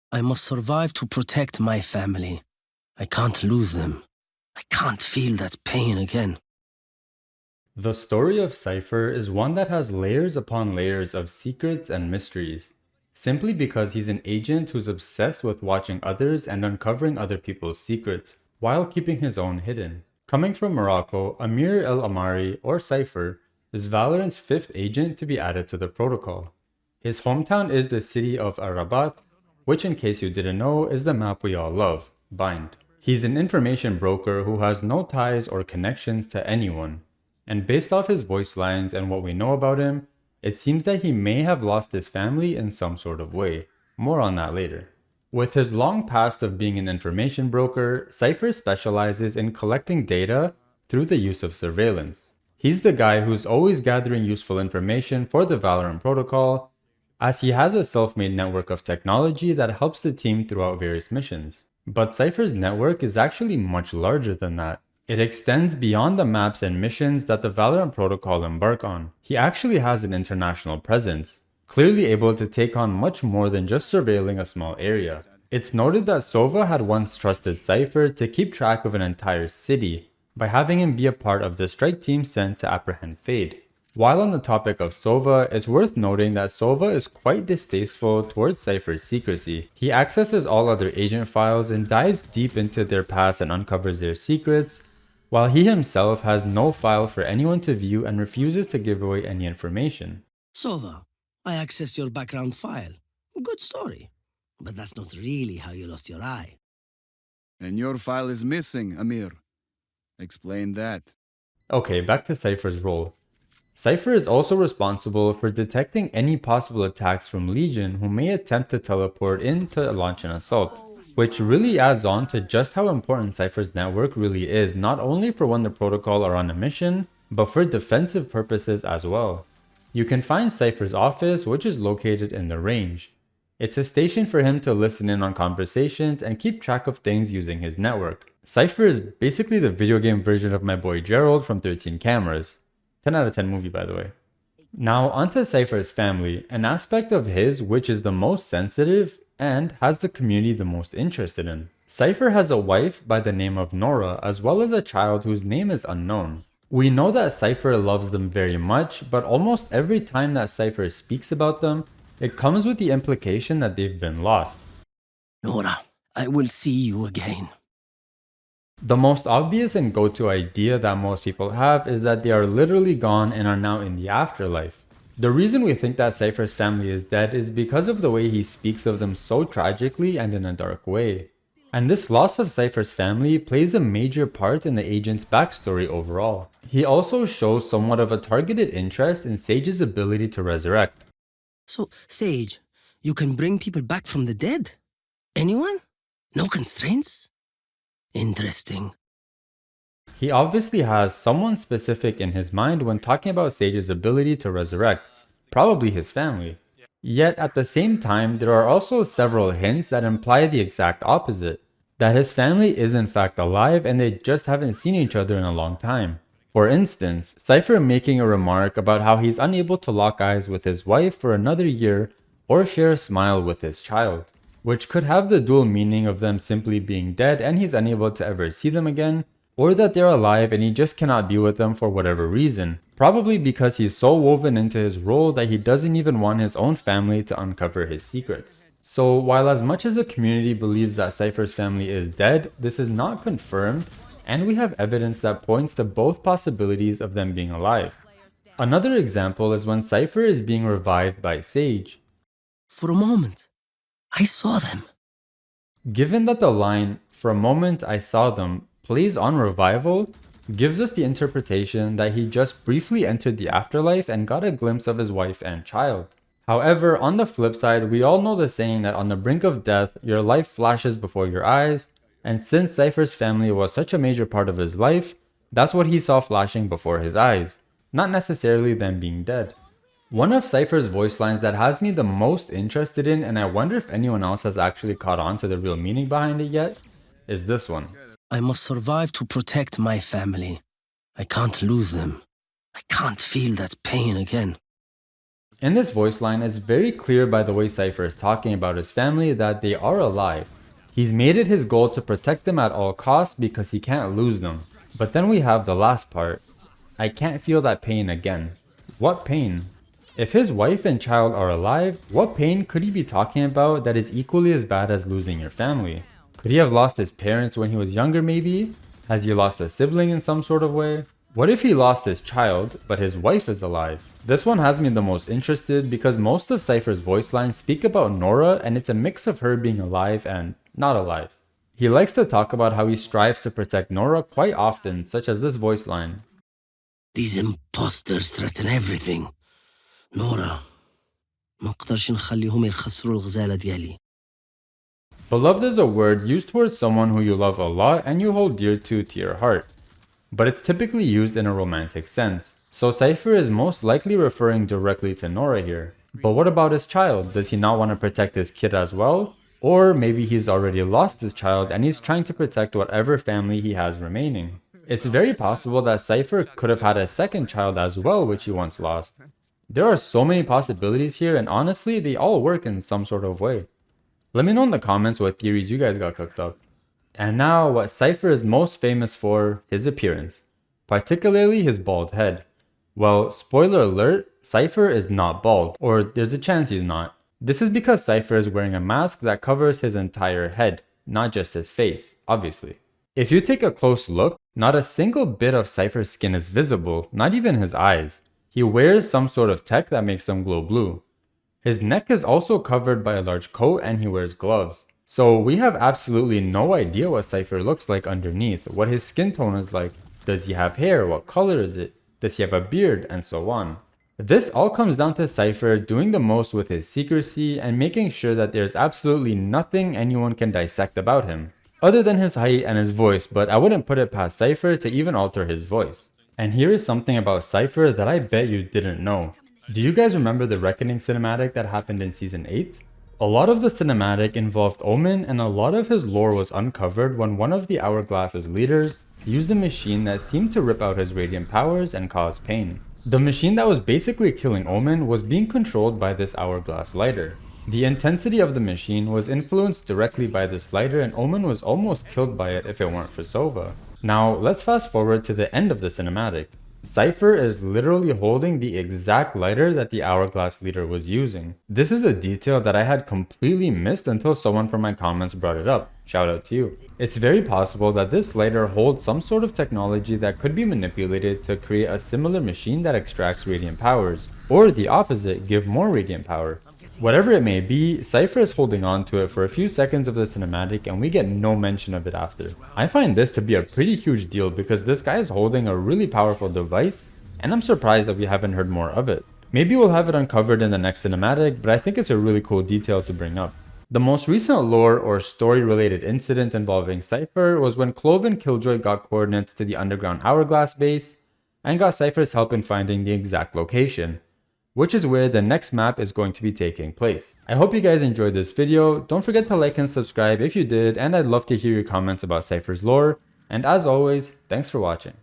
I must survive to protect my family. I can't lose them. I can't feel that pain again. The story of Cypher is one that has layers upon layers of secrets and mysteries, simply because he's an agent who's obsessed with watching others and uncovering other people's secrets, while keeping his own hidden. Coming from Morocco, Amir El Amari, or Cypher, is Valorant's fifth agent to be added to the protocol. His hometown is the city of Arabat, which in case you didn't know is the map we all love, Bind. He's an information broker who has no ties or connections to anyone. And based off his voice lines and what we know about him, it seems that he may have lost his family in some sort of way. More on that later. With his long past of being an information broker, Cypher specializes in collecting data through the use of surveillance. He's the guy who's always gathering useful information for the Valorant protocol, as he has a self-made network of technology that helps the team throughout various missions. But Cypher's network is actually much larger than that. It extends beyond the maps and missions that the Valorant protocol embark on. He actually has an international presence, clearly able to take on much more than just surveilling a small area. It's noted that Sova had once trusted Cypher to keep track of an entire city by having him be a part of the strike team sent to apprehend Fade. While on the topic of Sova, it's worth noting that Sova is quite distasteful towards Cypher's secrecy. He accesses all other agent files and dives deep into their past and uncovers their secrets, while he himself has no file for anyone to view and refuses to give away any information. Sova, I accessed your background file. Good story. But that's not really how you lost your eye. And your file is missing, Amir. Explain that. Okay, back to Cypher's role. Cypher is also responsible for detecting any possible attacks from Legion who may attempt to teleport in to launch an assault, which really adds on to just how important Cypher's network really is, not only for when the protocol are on a mission, but for defensive purposes as well. You can find Cypher's office, which is located in the range. It's a station for him to listen in on conversations and keep track of things using his network. Cypher is basically the video game version of my boy Gerald from 13 Cameras. 10 out of 10 movie, by the way. Now onto Cypher's family, an aspect of his which is the most sensitive and has the community the most interested in. Cypher has a wife by the name of Nora, as well as a child whose name is unknown. We know that Cypher loves them very much, but almost every time that Cypher speaks about them, it comes with the implication that they've been lost. Nora, I will see you again. The most obvious and go-to idea that most people have is that they are literally gone and are now in the afterlife. The reason we think that Cypher's family is dead is because of the way he speaks of them so tragically and in a dark way. And this loss of Cypher's family plays a major part in the agent's backstory overall. He also shows somewhat of a targeted interest in Sage's ability to resurrect. So, Sage, you can bring people back from the dead? Anyone? No constraints? Interesting. He obviously has someone specific in his mind when talking about Sage's ability to resurrect, probably his family. Yet at the same time, there are also several hints that imply the exact opposite, that his family is in fact alive and they just haven't seen each other in a long time. For instance, Cypher making a remark about how he's unable to lock eyes with his wife for another year or share a smile with his child, which could have the dual meaning of them simply being dead and he's unable to ever see them again, or that they're alive and he just cannot be with them for whatever reason, probably because he's so woven into his role that he doesn't even want his own family to uncover his secrets. So while as much as the community believes that Cypher's family is dead, this is not confirmed, and we have evidence that points to both possibilities of them being alive. Another example is when Cypher is being revived by Sage. For a moment, I saw them. Given that the line, "for a moment I saw them," plays on revival, gives us the interpretation that he just briefly entered the afterlife and got a glimpse of his wife and child. However, on the flip side, we all know the saying that on the brink of death, your life flashes before your eyes, and since Cypher's family was such a major part of his life, that's what he saw flashing before his eyes, not necessarily them being dead. One of Cypher's voice lines that has me the most interested in, and I wonder if anyone else has actually caught on to the real meaning behind it yet, is this one. I must survive to protect my family. I can't lose them. I can't feel that pain again. In this voice line, it's very clear by the way Cypher is talking about his family that they are alive. He's made it his goal to protect them at all costs because he can't lose them. But then we have the last part. I can't feel that pain again. What pain? If his wife and child are alive, what pain could he be talking about that is equally as bad as losing your family? Could he have lost his parents when he was younger maybe? Has he lost a sibling in some sort of way? What if he lost his child, but his wife is alive? This one has me the most interested because most of Cypher's voice lines speak about Nora and it's a mix of her being alive and not alive. He likes to talk about how he strives to protect Nora quite often, such as this voice line. These imposters threaten everything. Nora, ما نقدرش نخليهم يخسروا الغزالة ديالي. Beloved is a word used towards someone who you love a lot and you hold dear to your heart. But it's typically used in a romantic sense. So Cypher is most likely referring directly to Nora here. But what about his child? Does he not want to protect his kid as well? Or maybe he's already lost his child and he's trying to protect whatever family he has remaining. It's very possible that Cypher could have had a second child as well which he once lost. There are so many possibilities here and honestly they all work in some sort of way. Let me know in the comments what theories you guys got cooked up. And now what Cypher is most famous for, his appearance. Particularly his bald head. Well, spoiler alert, Cypher is not bald, or there's a chance he's not. This is because Cypher is wearing a mask that covers his entire head, not just his face, obviously. If you take a close look, not a single bit of Cypher's skin is visible, not even his eyes. He wears some sort of tech that makes them glow blue. His neck is also covered by a large coat and he wears gloves. So we have absolutely no idea what Cypher looks like underneath, what his skin tone is like. Does he have hair? What color is it? Does he have a beard? And so on. This all comes down to Cypher doing the most with his secrecy and making sure that there's absolutely nothing anyone can dissect about him. Other than his height and his voice, but I wouldn't put it past Cypher to even alter his voice. And here is something about Cypher that I bet you didn't know. Do you guys remember the Reckoning cinematic that happened in Season 8? A lot of the cinematic involved Omen and a lot of his lore was uncovered when one of the Hourglass's leaders used a machine that seemed to rip out his radiant powers and cause pain. The machine that was basically killing Omen was being controlled by this Hourglass lighter. The intensity of the machine was influenced directly by this lighter and Omen was almost killed by it if it weren't for Sova. Now let's fast forward to the end of the cinematic. Cypher is literally holding the exact lighter that the Hourglass leader was using. This is a detail that I had completely missed until someone from my comments brought it up. Shout out to you. It's very possible that this lighter holds some sort of technology that could be manipulated to create a similar machine that extracts radiant powers, or the opposite, give more radiant power. Whatever it may be, Cypher is holding on to it for a few seconds of the cinematic and we get no mention of it after. I find this to be a pretty huge deal because this guy is holding a really powerful device and I'm surprised that we haven't heard more of it. Maybe we'll have it uncovered in the next cinematic, but I think it's a really cool detail to bring up. The most recent lore or story related incident involving Cypher was when Clove and Killjoy got coordinates to the underground Hourglass base and got Cypher's help in finding the exact location, which is where the next map is going to be taking place. I hope you guys enjoyed this video. Don't forget to like and subscribe if you did, and I'd love to hear your comments about Cypher's lore. And as always, thanks for watching.